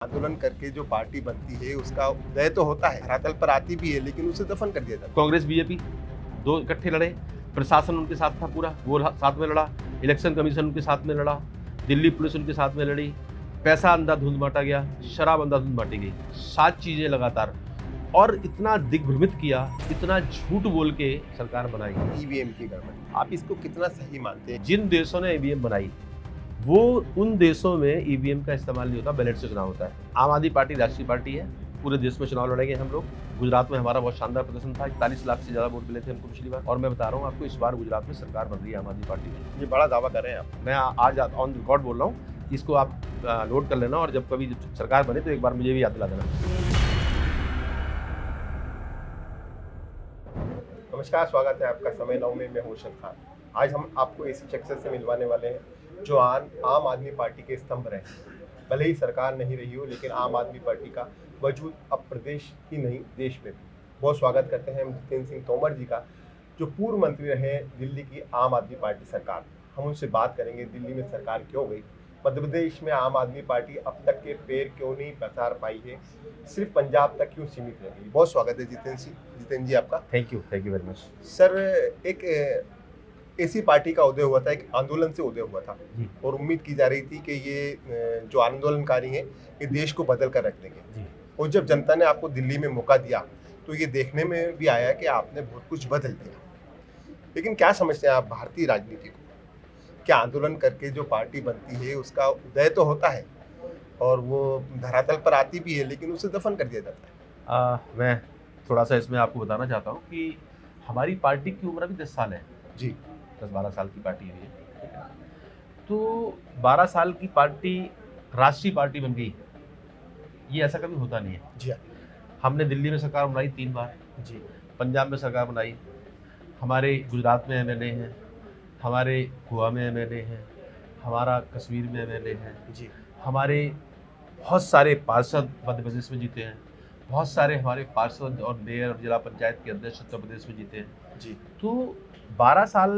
आंदोलन करके जो पार्टी बनती है उसका उदय तो होता है, धरातल पर आती भी है, लेकिन उसे दफन कर दिया जाता कांग्रेस बीजेपी दो इकट्ठे लड़े, प्रशासन उनके साथ था पूरा, वो साथ में लड़ा, इलेक्शन कमीशन उनके साथ में लड़ा, दिल्ली पुलिस उनके साथ में लड़ी, पैसा अंधाधुंध बांटा गया, शराब अंधाधुंध बांटी गई, 7 चीजें लगातार, और इतना दिग्भ्रमित किया, इतना झूठ बोल के सरकार बनाई। है। ईवीएम की गड़बड़ी, आप इसको कितना सही मानते हैं? जिन देशों ने ईवीएम बनाई वो उन देशों में ईवीएम का इस्तेमाल नहीं होता, बैलेट से चुनाव होता है। आम आदमी पार्टी राष्ट्रीय पार्टी है, पूरे देश में चुनाव लड़ेंगे हम लोग। गुजरात में हमारा बहुत शानदार प्रदर्शन था, 41 लाख से ज्यादा वोट मिले थे हमको पिछली बार, और मैं बता रहा हूँ आपको, इस बार गुजरात में सरकार बन रही है आम आदमी पार्टी की। ये बड़ा दावा कर रहे हैं आप। मैं आज ऑन रिकॉर्ड बोल रहा हूँ, इसको आप नोट कर लेना, और जब कभी सरकार बने तो एक बार मुझे भी याद दिला देना। नमस्कार, स्वागत है आपका समय 9 में। मैं हूं अर्शद खान। आज हम आपको ऐसी शख्सियत से मिलवाने वाले हैं जो आम आदमी पार्टी के स्तंभ रहे। भले ही सरकार नहीं रही हो, लेकिन आम आदमी पार्टी का वजूद अब प्रदेश ही नहीं देश में भी। बहुत स्वागत करते हैं हम जितेंद्र सिंह तोमर जी का, जो पूर्व मंत्री रहे दिल्ली की आम आदमी पार्टी सरकार। हम उनसे बात करेंगे दिल्ली में सरकार क्यों गई, मध्य प्रदेश में आम आदमी पार्टी अब तक के पैर क्यों नहीं पसार पाई है, सिर्फ पंजाब तक क्यों सीमित रह गई। बहुत स्वागत है जितेंद्र जी आपका। Thank you very much sir, एक ऐसी पार्टी का उदय हुआ था, एक आंदोलन से उदय हुआ था, और उम्मीद की जा रही थी कि ये जो आंदोलनकारी हैं ये देश को बदल कर रख देंगे। और जब जनता ने आपको दिल्ली में मौका दिया तो ये देखने में भी आया कि आपने बहुत कुछ बदल दिया। लेकिन क्या समझते हैं आप भारतीय राजनीति को? क्या आंदोलन करके जो पार्टी बनती है उसका उदय तो होता है और वो धरातल पर आती भी है, लेकिन उसे दफन कर दिया जाता है। मैं थोड़ा सा इसमें आपको बताना चाहता हूँ कि हमारी पार्टी की उम्र अभी 10 साल है जी। 10-12 साल की पार्टी हुई है, तो 12 साल की पार्टी राष्ट्रीय पार्टी बन गई, ये ऐसा कभी होता नहीं है। जी हाँ। हमने दिल्ली में सरकार बनाई 3 बार, जी। पंजाब में सरकार बनाई, हमारे गुजरात में एमएलए हैं, हमारे गोवा में एमएलए हैं, हमारा कश्मीर में एमएलए हैं, जी। हमारे बहुत सारे पार्षद मध्य प्रदेश में जीते हैं, बहुत सारे हमारे पार्षद और मेयर और जिला पंचायत के अध्यक्ष उत्तर प्रदेश में जीते हैं। जी। तो 12 साल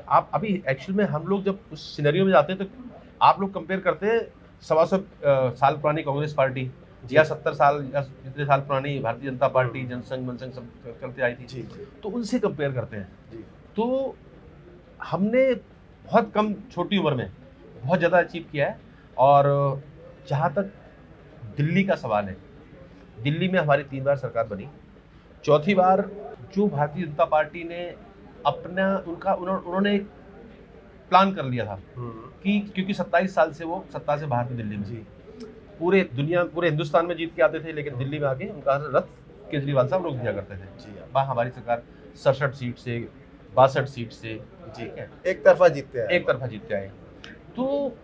आप अभी एक्चुअल में हम लोग जब उस सिनेरियो में जाते हैं तो आप लोग कंपेयर करते हैं 125 साल पुरानी कांग्रेस पार्टी या 70 साल या इतने साल पुरानी भारतीय जनता पार्टी, जनसंघ मनसंघ सब चलते आई थी। जी। तो उनसे कंपेयर करते हैं। जी। तो हमने बहुत कम छोटी उम्र में बहुत ज़्यादा अचीव किया है। और जहाँ तक दिल्ली का सवाल है, दिल्ली में हमारी 3 बार सरकार बनी, चौथी बार जो भारतीय जनता पार्टी ने अपना उन्होंने एक प्लान कर लिया था कि क्योंकि 27 साल से वो सत्ता से बाहर थे दिल्ली में, जी। पूरे हिंदुस्तान में जीत के आते थे, लेकिन दिल्ली में आके उनका रथ केजरीवाल साहब रोक दिया करते थे। जी हाँ। वहाँ हमारी सरकार 67 सीट से 62 सीट से, जी है, एक तरफा जीतते हैं, एक तरफा जीतते आए। तो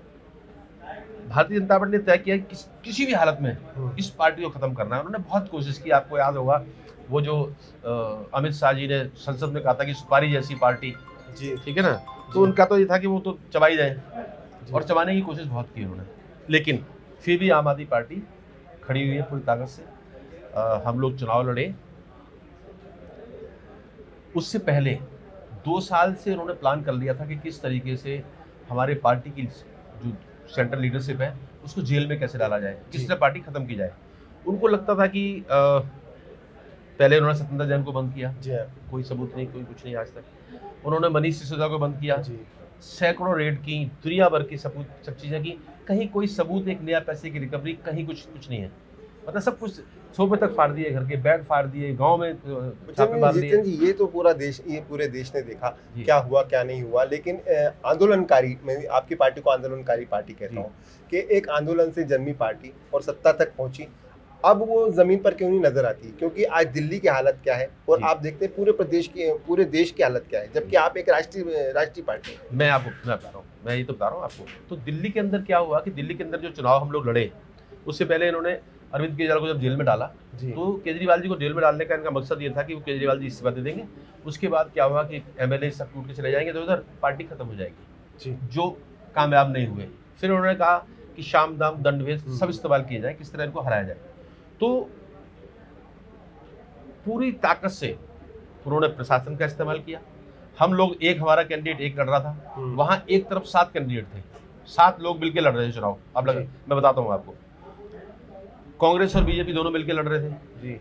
भारतीय जनता पार्टी ने तय किया कि किसी भी हालत में इस पार्टी को खत्म करना है। उन्होंने बहुत कोशिश की, आपको याद होगा वो जो अमित शाह जी ने संसद में कहा था कि सुपारी जैसी पार्टी, जी ठीक है ना, तो उनका तो ये था कि वो तो चबाई जाए, और चबाने की कोशिश बहुत की उन्होंने, लेकिन फिर भी आम आदमी पार्टी खड़ी हुई है पूरी ताकत से। हम लोग चुनाव लड़े, उससे पहले 2 साल से उन्होंने प्लान कर लिया था कि किस तरीके से हमारे पार्टी की जो सेंट्रल लीडरशिप है उसको जेल में कैसे डाला जाए, किस तरह पार्टी खत्म की जाए। उनको लगता था कि पहले उन्होंने सत्येंद्र जैन को बंद किया, जी हाँ। कोई सबूत नहीं, कोई कुछ नहीं आज तक। उन्होंने मनीष सिसोदिया को बंद किया, जी। सैकड़ों रेड की, दुनिया भर की सबूत, सब चीज़ें की, कहीं कोई सबूत, एक नया पैसे की रिकवरी, कहीं कुछ नहीं है। मतलब सब कुछ सोफे तक फाड़ दिए, घर के बेड फाड़ दिए, गांव में छापे मार दिए। जितेंद्र जी, ये तो पूरे देश ने देखा क्या हुआ क्या नहीं हुआ, लेकिन आंदोलनकारी, मैं आपकी पार्टी को आंदोलनकारी पार्टी कहता हूँ कि एक आंदोलन से जन्मी पार्टी और सत्ता तक पहुंची, अब वो जमीन पर क्यों नहीं नजर आती? क्योंकि आज दिल्ली की हालत क्या है और आप देखते हैं पूरे देश की हालत क्या है, जबकि आप एक राष्ट्रीय पार्टी है। मैं बता रहा हूँ, मैं ये तो बता रहा हूँ आपको। तो दिल्ली के अंदर क्या हुआ कि दिल्ली के अंदर जो चुनाव हम लोग लड़े, उससे पहले इन्होंने अरविंद केजरीवाल को जब जेल में डाला, तो केजरीवाल जी को जेल में डालने का इनका मकसद ये था कि वो केजरीवाल जी इस्तीफा दे देंगे। उसके बाद क्या हुआ कि एमएलए सब टूट के चले जाएंगे, तो उधर पार्टी खत्म हो जाएगी, जो कामयाब नहीं हुए। फिर उन्होंने कहा कि शाम दाम दंड भेद सब इस्तेमाल किए जाए, किस तरह इनको हराया जाए। तो पूरी ताकत से उन्होंने प्रशासन का इस्तेमाल किया। हम लोग, एक हमारा कैंडिडेट एक लड़ रहा था, वहाँ एक तरफ 7 कैंडिडेट थे, 7 लोग मिलकर लड़ रहे थे चुनाव। अब मैं बताता हूँ आपको, कांग्रेस और बीजेपी दोनों मिलकर लड़ रहे थे। जी।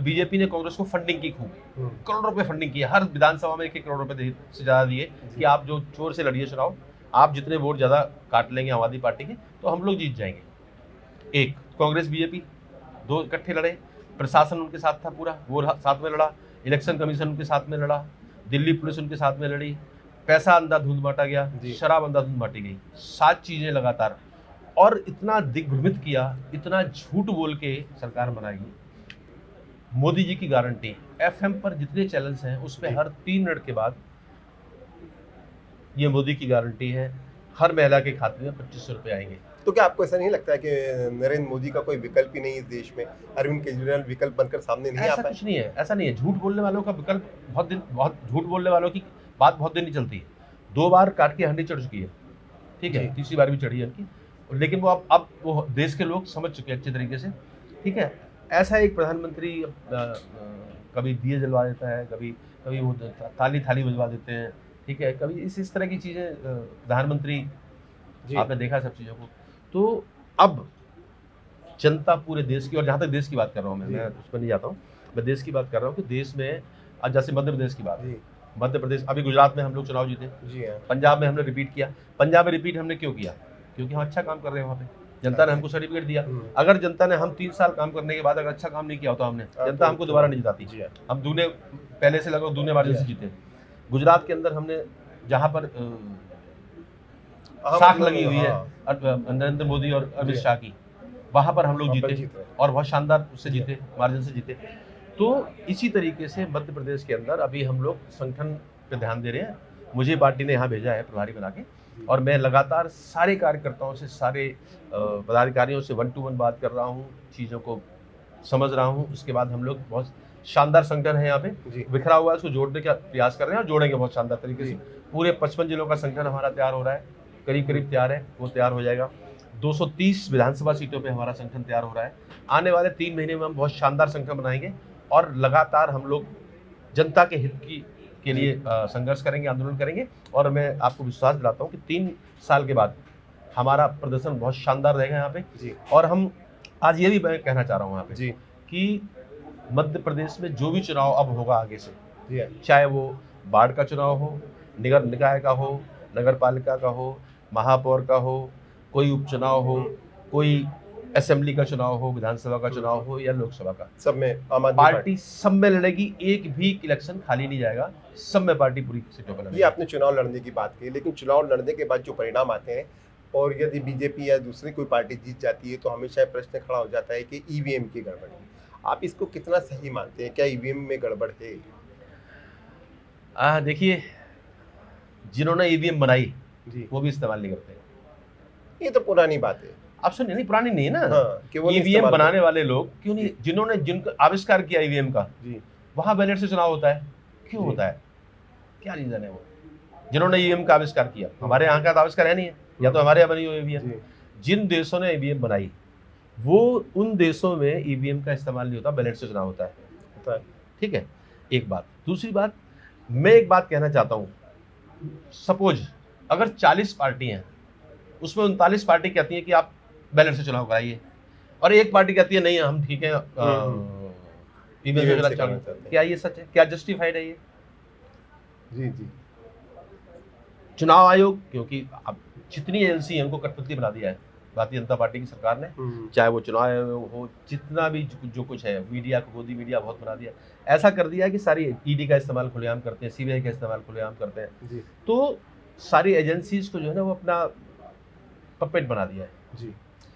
बीजेपी ने कांग्रेस को फंडिंग की खूब, करोड़ों रुपए फंडिंग की, हर विधानसभा में 1-1 करोड़ रुपए से ज़्यादा दिए कि आप जो चोर से लड़िए चुनाव, आप जितने वोट ज़्यादा काट लेंगे आम आदमी पार्टी के तो हम लोग जीत जाएंगे। एक कांग्रेस बीजेपी दो इकट्ठे लड़े, प्रशासन उनके साथ था पूरा, वो साथ में लड़ा, इलेक्शन कमीशन उनके साथ में लड़ा, दिल्ली पुलिस उनके साथ में लड़ी, पैसा अंधाधुंध बांटा गया, शराब अंधाधुंध बांटी गई, 7 चीज़ें लगातार, और इतना दिग्भ्रमित किया, इतना झूठ बोल के सरकार बनाएगी। मोदी जी की गारंटी, एफएम पर जितने चैनल्स हैं उस पर हर 3 मिनट के बाद ये मोदी की गारंटी है, हर महिला के खाते में 2500 रुपये आएंगे। तो क्या आपको ऐसा नहीं लगता है कि नरेंद्र मोदी का कोई विकल्प ही नहीं इस देश में, अरविंद केजरीवाल विकल्प बनकर सामने नहीं आ ऐसा पाए? कुछ नहीं है, ऐसा नहीं है। झूठ बोलने वालों का विकल्प बहुत झूठ बोलने वालों की बात बहुत दिन नहीं चलती है। 2 बार काट के हंडी चढ़ चुकी है, ठीक है, तीसरी बार भी चढ़ी है उनकी, लेकिन वो अब वो देश के लोग समझ चुके हैं अच्छे तरीके से, ठीक है। ऐसा एक प्रधानमंत्री कभी दिए जलवा देता है, कभी वो थाली बजवा देते हैं, ठीक है, कभी इस तरह की चीज़ें प्रधानमंत्री, आपने देखा सब चीज़ों को। तो अब जनता पूरे देश की, और जहाँ तक देश की बात कर रहा हूँ मैं उस पर नहीं जाता हूँ, मैं देश की बात कर रहा हूँ कि देश में आज जैसे मध्य प्रदेश की बात, मध्य प्रदेश, अभी गुजरात में हम लोग चुनाव जीते, जी हाँ। पंजाब में हमने रिपीट किया। पंजाब में रिपीट हमने क्यों किया? क्योंकि हम अच्छा काम कर रहे हैं वहाँ पे, जनता ने हमको सर्टिफिकेट दिया। अगर जनता ने, हम 3 साल काम करने के बाद अगर अच्छा काम नहीं किया होता हमने, जनता हमको दोबारा नहीं जिताती। हम दूने पहले से लगभग दूने मार्जिन से जीते। गुजरात के अंदर हमने जहाँ पर साख लगी हुई है नरेंद्र मोदी और अमित शाह की, वहाँ पर हम लोग जीते और बहुत शानदार उससे जीते, मार्जिन से जीते। तो इसी तरीके से मध्य प्रदेश के अंदर अभी हम लोग संगठन पे ध्यान दे रहे हैं। मुझे पार्टी ने यहाँ भेजा है प्रभारी बना के, और मैं लगातार सारे कार्यकर्ताओं से, सारे पदाधिकारियों से 1 to 1 बात कर रहा हूँ, चीज़ों को समझ रहा हूँ। उसके बाद हम लोग बहुत शानदार संगठन है यहाँ पे बिखरा हुआ है, उसको जोड़ने का प्रयास कर रहे हैं और जोड़ेंगे बहुत शानदार तरीके से। पूरे 55 जिलों का संगठन हमारा तैयार हो रहा है, करीब तैयार है, वो तैयार हो जाएगा। 230 विधानसभा सीटों पे हमारा संगठन तैयार हो रहा है। आने वाले 3 महीने में हम बहुत शानदार संगठन बनाएंगे और लगातार हम लोग जनता के हित के लिए संघर्ष करेंगे, आंदोलन करेंगे। और मैं आपको विश्वास दिलाता हूँ कि 3 साल के बाद हमारा प्रदर्शन बहुत शानदार रहेगा यहाँ पे। और हम आज ये भी मैं कहना चाह रहा हूँ यहाँ पे कि मध्य प्रदेश में जो भी चुनाव अब होगा आगे से, चाहे वो वार्ड का चुनाव हो, नगर निकाय का हो, नगर पालिका का हो, महापौर का हो, कोई उपचुनाव हो, कोई असेंबली का चुनाव हो, विधानसभा का चुनाव हो या लोकसभा का, सब में आम आदमी पार्टी सब में लड़ेगी। एक भी इलेक्शन खाली नहीं जाएगा, सब में पार्टी पूरी सीटों पर लड़ेगी। ये आपने चुनाव लड़ने की बात की, लेकिन चुनाव लड़ने के बाद जो परिणाम आते हैं और यदि बीजेपी या दूसरी कोई पार्टी जीत जाती है तो हमेशा प्रश्न खड़ा हो जाता है कि ईवीएम की गड़बड़ है। आप इसको कितना सही मानते हैं? क्या ईवीएम में गड़बड़ है? देखिए, जिन्होंने ईवीएम बनाई वो भी इस्तेमाल नहीं करते। ये तो पुरानी बात है। आप सुनिए, नहीं पुरानी नहीं है ना। हाँ, ईवीएम बनाने वाले लोग क्यों नहीं, जिनका आविष्कार किया ईवीएम का, वहां बैलेट से चुनाव होता है, क्यों होता है? क्या रीजन है? वो जिन्होंने ईवीएम का आविष्कार किया, हमारे यहाँ का आविष्कार है नहीं है, या तो हमारे यहाँ बनी हुई ईवीएम। जिन देशों ने ईवीएम बनाई वो उन देशों में ईवीएम का इस्तेमाल नहीं होता, बैलेट से चुनाव होता है। ठीक है, एक बात। दूसरी बात, मैं एक बात कहना चाहता हूँ, सपोज अगर 40 पार्टी हैं, उसमें 39 पार्टी कहती है कि आप बैलेट से चुनाव कराइए, और एक पार्टी कहती है नहीं हम ठीक है ईवीएम से चुनाव। क्या ये सच है? क्या जस्टिफाइड है ये? जी। चुनाव आयोग, क्योंकि अब जितनी एजेंसी है उनको कठपुतली बना दिया है भारतीय जनता पार्टी की सरकार ने, चाहे वो चुनाव आयोग हो, जितना भी जो कुछ है, मीडिया को, गोदी मीडिया बहुत बना दिया, ऐसा कर दिया है कि सारी ईडी का इस्तेमाल खुलेआम करते हैं, सीबीआई का इस्तेमाल खुलेआम करते हैं। तो सारी एजेंसीज को जो है ना वो अपना पपेट बना दिया है। जी,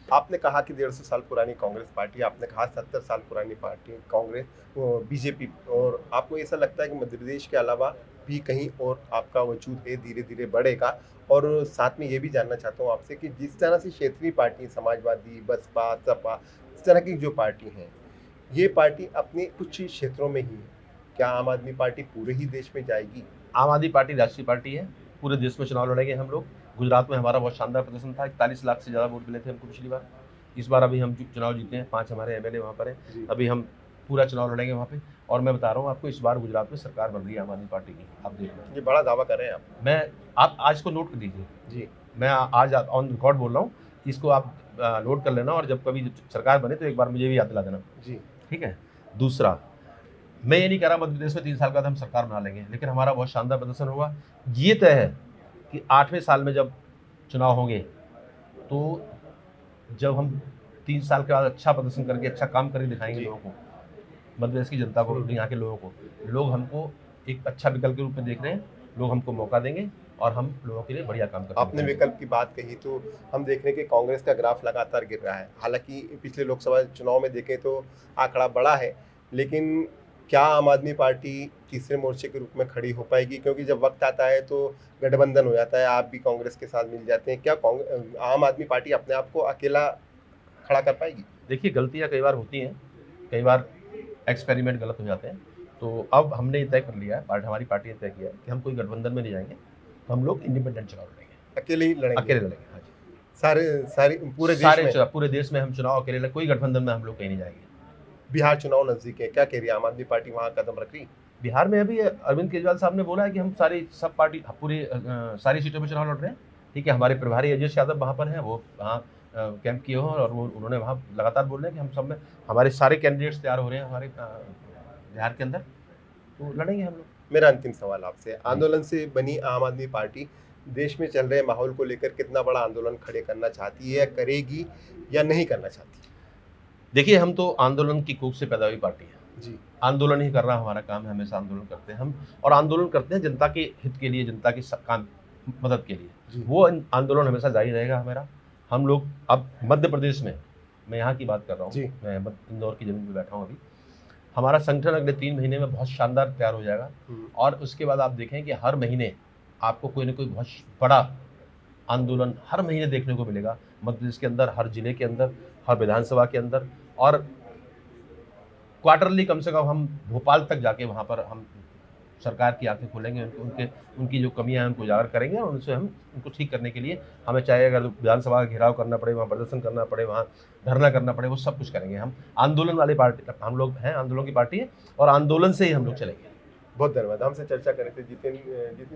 आपने कहा कि 150 साल पुरानी कांग्रेस पार्टी, आपने कहा 70 साल पुरानी पार्टी कांग्रेस, बीजेपी, और आपको ऐसा लगता है कि मध्य प्रदेश के अलावा भी कहीं और आपका वजूद है, धीरे धीरे बढ़ेगा? और साथ में ये भी जानना चाहता हूँ आपसे कि जिस तरह से क्षेत्रीय पार्टी, समाजवादी, बसपा, सपा, इस तरह की जो पार्टी हैं, ये पार्टी अपने कुछ क्षेत्रों में ही है, क्या आम आदमी पार्टी पूरे ही देश में जाएगी? आम आदमी पार्टी राष्ट्रीय पार्टी है, पूरे देश में चुनाव लड़ेंगे हम लोग। गुजरात में हमारा बहुत शानदार प्रदर्शन था, 41 लाख से ज़्यादा वोट मिले थे हमको पिछली बार। इस बार अभी हम चुनाव जीते हैं, 5 हमारे एमएलए वहाँ पर हैं, अभी हम पूरा चुनाव लड़ेंगे वहाँ पे। और मैं बता रहा हूँ आपको, इस बार गुजरात में सरकार बन रही है आम आदमी पार्टी की, आप देख लो। ये बड़ा दावा कर रहे हैं आप? आप आज को नोट कर दीजिए जी, मैं आज ऑन रिकॉर्ड बोल रहा हूँ, इसको आप नोट कर लेना, और जब कभी सरकार बने तो एक बार मुझे भी याद दिला देना। जी ठीक है। दूसरा, मैं ये नहीं कह रहा मध्य प्रदेश में 3 साल बाद हम सरकार बना लेंगे, लेकिन हमारा बहुत शानदार प्रदर्शन होगा। ये तय है कि 8वें साल में जब चुनाव होंगे, तो जब हम 3 साल के बाद अच्छा प्रदर्शन करके अच्छा काम करके दिखाएंगे लोगों को, मध्य प्रदेश की जनता को, यहाँ के लोगों को, लोग हमको एक अच्छा विकल्प के रूप में देख रहे हैं, लोग हमको मौका देंगे और हम लोगों के लिए बढ़िया काम करेंगे। आपने विकल्प की बात कही तो हम देख रहे हैं कि कांग्रेस का ग्राफ लगातार गिर रहा है। हालांकि पिछले लोकसभा चुनाव में देखें तो आंकड़ा बड़ा है, लेकिन क्या आम आदमी पार्टी तीसरे मोर्चे के रूप में खड़ी हो पाएगी? क्योंकि जब वक्त आता है तो गठबंधन हो जाता है, आप भी कांग्रेस के साथ मिल जाते हैं। क्या आम आदमी पार्टी अपने आप को अकेला खड़ा कर पाएगी? देखिए, गलतियाँ कई बार होती हैं, कई बार एक्सपेरिमेंट गलत हो जाते हैं। तो अब हमने ये तय कर लिया है, हमारी पार्टी ने तय किया है कि हम कोई गठबंधन में नहीं जाएंगे, तो हम लोग इंडिपेंडेंट चुनाव लड़ेंगे, अकेले ही लड़ेंगे? अकेले लड़ेंगे। हाँ जी, सारे पूरे देश में हम चुनाव अकेले लड़ेंगे, कोई गठबंधन में हम लोग कहीं नहीं जाएंगे। बिहार चुनाव नजदीक है, क्या कह रही है आम आदमी पार्टी, वहाँ कदम रख रही? बिहार में अभी अरविंद केजरीवाल साहब ने बोला है कि हम सारी सीटों में चुनाव लड़ रहे हैं। ठीक है, हमारे प्रभारी अजय यादव वहाँ पर हैं, वो वहाँ कैंप किए हो, और वो उन्होंने वहाँ लगातार बोल रहे हैं कि हम सब में हमारे सारे कैंडिडेट्स तैयार हो रहे हैं हमारे बिहार के अंदर, तो लड़ेंगे हम लोग। मेरा अंतिम सवाल आपसे, आंदोलन से बनी आम आदमी पार्टी देश में चल रहे माहौल को लेकर कितना बड़ा आंदोलन खड़े करना चाहती है, करेगी या नहीं करना चाहती? देखिए, हम तो आंदोलन की कूख से पैदा हुई पार्टी है जी। आंदोलन ही करना हमारा काम है, हमेशा आंदोलन करते हैं हम, और आंदोलन करते हैं जनता के हित के लिए, जनता की काम मदद के लिए। वो आंदोलन हमेशा जारी रहेगा हमारा। हम लोग अब मध्य प्रदेश में, मैं यहाँ की बात कर रहा हूँ, मैं इंदौर की जमीन पर बैठा हूँ अभी, हमारा संगठन अगले 3 महीने में बहुत शानदार तैयार हो जाएगा, और उसके बाद आप देखें कि हर महीने आपको कोई ना कोई बहुत बड़ा आंदोलन हर महीने देखने को मिलेगा मध्य प्रदेश के अंदर, हर जिले के अंदर, हर विधानसभा के अंदर, और क्वार्टरली कम से कम हम भोपाल तक जाके वहाँ पर हम सरकार की आंखें खोलेंगे, उनकी जो कमियां हैं उनको उजागर करेंगे, और उनसे हम उनको ठीक करने के लिए हमें चाहे अगर विधानसभा का घेराव करना पड़े, वहाँ प्रदर्शन करना पड़े, वहाँ धरना करना पड़े, वो सब कुछ करेंगे। हम आंदोलन वाली पार्टी, हम लोग हैं आंदोलन की पार्टी है, और आंदोलन से ही हम लोग चलेंगे। बहुत धन्यवाद। हमसे चर्चा कर रहे थे जितिन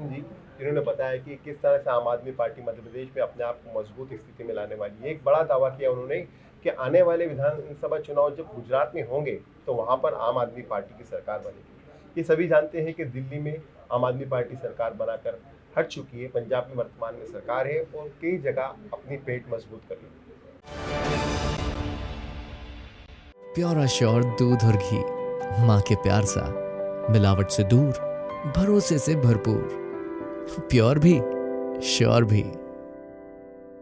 जी, जिन्होंने बताया कि किस तरह से आम आदमी पार्टी मध्य प्रदेश में अपने आप को मजबूत स्थिति में लाने वाली है। एक बड़ा दावा किया उन्होंने कि आने वाले विधानसभा चुनाव जब गुजरात में होंगे तो वहाँ पर आम आदमी पार्टी की सरकार बनेगी। ये सभी जानते हैं कि दिल्ली में आम आदमी पार्टी सरकार बनाकर हट चुकी है, पंजाब में वर्तमान में सरकार है, और कई जगह अपनी पेट मजबूत कर ली। प्योर श्योर दूध और घी, माँ के प्यार सा, मिलावट से दूर, भरोसे से भरपूर, प्योर भी श्योर भी।